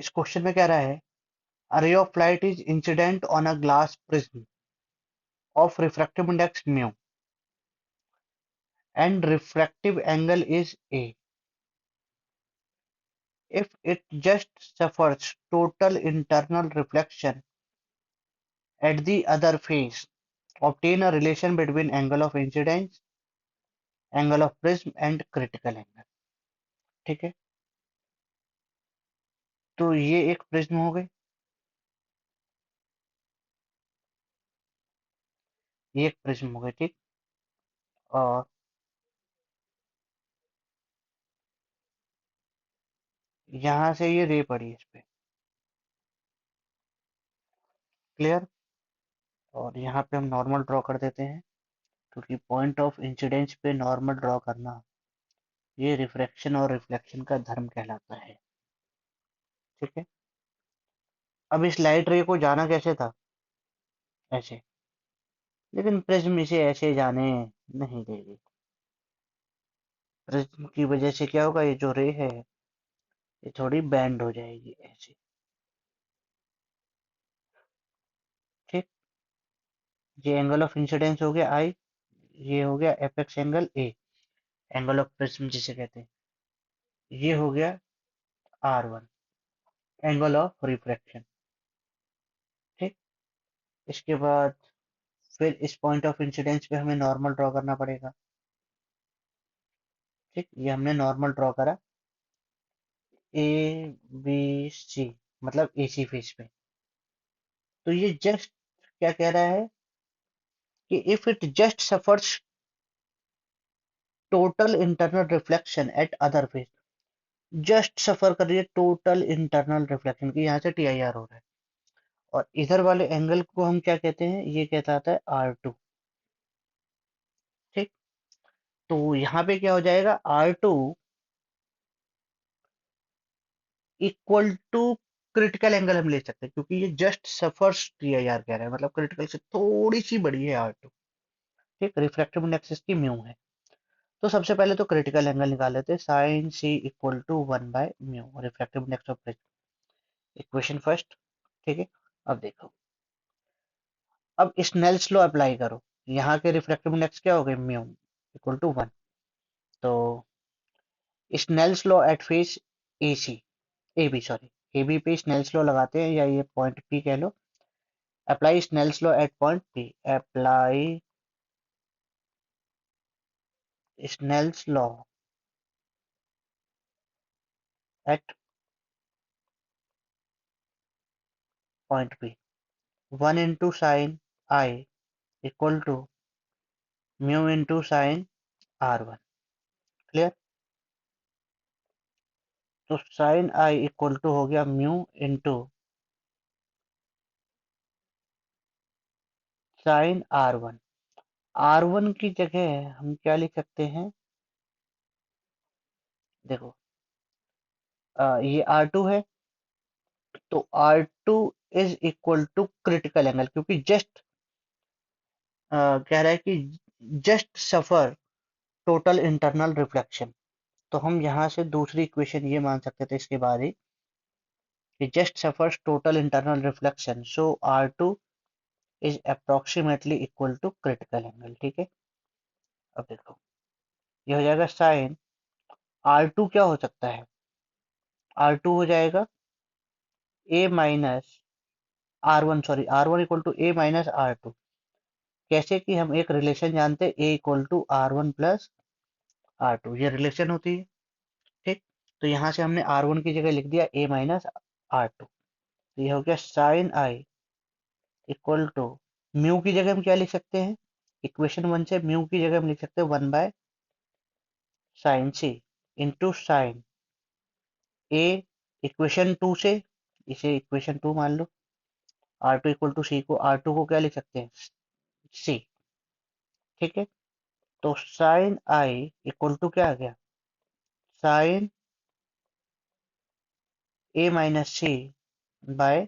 इस क्वेश्चन में कह रहा है a ray of light is incident on a glass prism of refractive index mu and refractive angle is a. If it just suffers total internal reflection at the other face, obtain a relation between angle of incidence, angle of prism and critical angle. ठीक है, तो ये एक prism हो गई, ये एक prism हो गई, ठीक। और यहाँ से ये रे पड़ी इस पे, क्लियर। और यहाँ पे हम नॉर्मल ड्रॉ कर देते हैं, क्योंकि पॉइंट ऑफ इंसिडेंस पे नॉर्मल ड्रॉ करना ये रिफ्रैक्शन और रिफ्लेक्शन का धर्म कहलाता है, ठीक है। अब इस लाइट रे को जाना कैसे था, ऐसे, लेकिन प्रिज्म इसे ऐसे जाने नहीं देगी। प्रिज्म की वजह से क्या होगा, ये जो रे है ये थोड़ी बैंड हो जाएगी ऐसे, ठीक। ये एंगल ऑफ इंसिडेंस हो गया आई, ये हो गया apex angle A, angle of prism जिसे कहते हैं, ये हो गया R1, एंगल ऑफ रिफ्रैक्शन, ठीक। इसके बाद फिर इस पॉइंट ऑफ इंसिडेंस पे हमें नॉर्मल ड्रॉ करना पड़ेगा, ठीक। ये हमने नॉर्मल ड्रॉ करा ए बी सी, मतलब AC फेस पे। तो ये जस्ट क्या कह रहा है कि if it just suffers total internal reflection at other face, just suffer कर रही है टोटल इंटरनल रिफ्लेक्शन की, यहाँ से TIR हो रहा है। और इधर वाले एंगल को हम क्या कहते हैं, ये कहता आता है R2, ठीक। तो यहाँ पे क्या हो जाएगा, R2 equal to critical angle हम ले सकते हैं, क्योंकि ये जस्ट सफर्स TIR कह रहा है, मतलब क्रिटिकल से थोड़ी सी बड़ी है R2, ठीक। रिफ्रैक्टिव इंडेक्स की म्यू है। तो सबसे पहले तो क्रिटिकल एंगल निकाल लेते हैं, साइन सी इक्वल टू 1/म्यू, refractive index of equation first, ठीक है। अब देखो, अब स्नेल्स लॉ अप्लाई करो, यहाँ के रिफ्रैक्टिव इंडेक्स क्या हो गए, म्यू इक्वल टू 1। तो Snell's law at face AC, AB sorry, AB पे स्नेल्स लॉ लगाते हैं, या ये पॉइंट P कह लो। Apply Snell's law at point P, apply Snell's law at point P। 1 into sine I equal to mu into sine R1, clear. तो sine I equal to हो गया mu into sine R1। R1 की जगह हम क्या लिख सकते हैं, देखो, ये R2 है, तो R2 is equal to critical angle, क्योंकि जस्ट कह रहा है कि just suffer total internal reflection. तो हम यहाँ से दूसरी इक्वेशन ये मान सकते थे इसके बाद ही, कि just suffers total internal reflection, so R2 is approximately equal to critical angle, ठीक है। अब देखो, ये हो जाएगा साइन R2 क्या हो सकता है, R2 हो जाएगा A minus R1, sorry R1 equal to A minus R2। कैसे, कि हम एक रिलेशन जानते हैं, A equal to R1 plus R2, ये रिलेशन होती है, ठीक। तो यहाँ से हमने R1 की जगह लिख दिया A माइनस R2, तो ये हो गया sine I equal to, mu की जगह हम क्या लिख सकते हैं, इक्वेशन 1 से म्यू की जगह हम लिख सकते हैं 1 bye sine C into sine A, equation 2 से, इसे इक्वेशन 2 मान लो। R2 इक्वल टू C को, R2 को क्या लिख सकते हैं, C, ठीक है। तो साइन I इक्वल टू क्या आ गया, sine A minus C by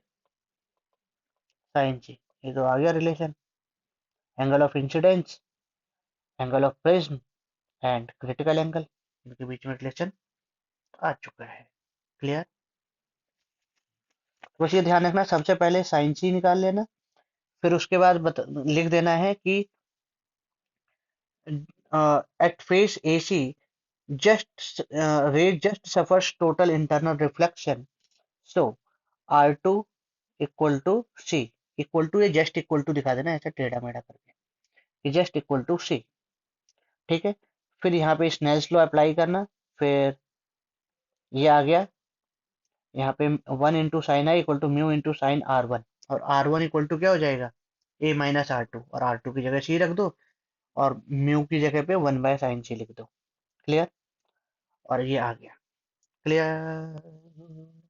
sine C। ये तो आ गया relation, angle of incidence, angle of prism and critical angle, इनके बीच में रिलेशन आ चुका है, क्लियर। तो बस ये ध्यान रखना, सबसे पहले साइन सी निकाल लेना, फिर उसके बाद लिख देना है कि at face A C just ray just suffers total internal reflection, so R2 equal to C, equal to या जस्ट इक्वल टू दिखा देना ऐसा टेढ़ा मेढ़ा करके, कि जस्ट इक्वल टू सी। ठीक है, फिर यहाँ पे स्नेल्स लॉ अप्लाई करना, फिर ये आ गया यहाँ पे 1 into sine I equal to mu into sine R1, और R1 इक्वल टू क्या हो जाएगा, ए माइनस R2, और R2 की जगह सी रख दो, और म्यू की जगह पे 1/sin सी लिख दो। क्लियर, और ये आ गया। क्लियर।